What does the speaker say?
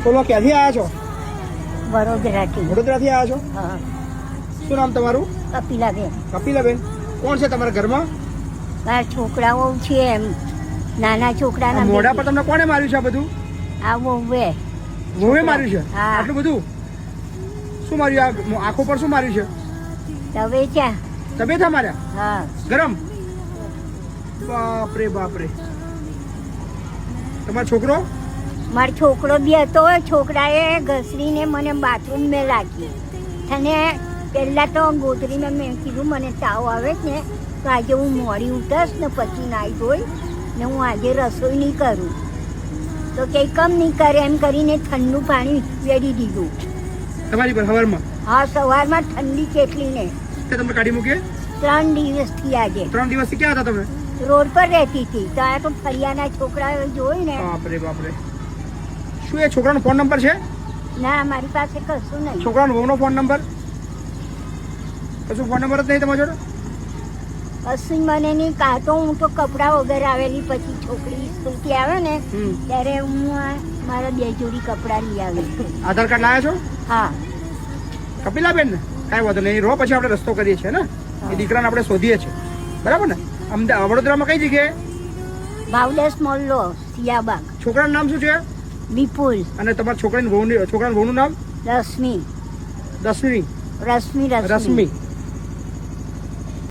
બોલો ક્યાંથી આવ્યા છો? વડોદરાથી. વડોદરાથી આવ્યા છો? હા. શું નામ તમારું? કપિલાબેન. કપિલાબેન. કોણ છે તમારા ઘરમાં? મારા છોકરાઓ છે એમ નાના છોકરાના મોઢા પર તમને કોણે માર્યું છે આ બધું? આ વહુએ. વહુએ માર્યું છે? હા. આટલું બધું શું માર્યું? આ આંખો પર શું માર્યું છે? તવે છે. તબિયત માર્યા? હા. ગરમ? બાપરે બાપરે. તમારો છોકરો? મારો છોકરો બી હતો. છોકરાએ ઘસરીને મને બાથરૂમ મેં લાગી. અને પહેલાં તો ગોદરીને મેં કીધું મને તાવ આવે છે ને તો આજે હું મોડી ઉઠાશ ને પછી નાહી ધોઈ ને હું આજે રસોઈ નહીં કરું. તો કંઈ કમ નહીં કરે એમ કરીને ઠંડુ પાણી વેડી દીધું. તમારી પર સવારમાં? હા, સવારમાં ઠંડી કેટલી ને તમે કાઢી મૂકીએ? 3 દિવસથી આજે 3 દિવસથી ક્યાં હતા તમે? રોડ પર રહેતી હતી. તો આ તો ફરિયાના છોકરાઓ જોઈ ને. બાપરે બાપરે. શું એ છોકરાનો ફોન નંબર છે? ના, મારી પાસે કશું નહીં. છોકરાનો વહુનો ફોન નંબર? કશું ફોન નંબર જ નહીં તમારા જોડે? કશું મને નહીં. કાં તો હું તો કપડાં વગર આવેલી, પછી છોકરી સ્કૂલથી આવે ને ત્યારે હું મારા 2 જોડી કપડાં લઈ આવી. આધાર કાર્ડ લાયા છો? હા. કપિલાબેન ને કાંઈ વાંધો નહીં. રો પછી આપણે રસ્તો કરીએ છીએ ને એ દીકરાને આપણે શોધીએ છીએ, બરાબર ને? અમદાવાદ વડોદરામાં કઈ જગ્યાએ? ભાવદેસ મોલ્લો, સિયાબાગ. છોકરાનું નામ શું છે? વિપુલ. અને તમારા છોકરાની વહુનું નામ? રશ્મિ. દસમી. રશ્મિ. રશ્મિ.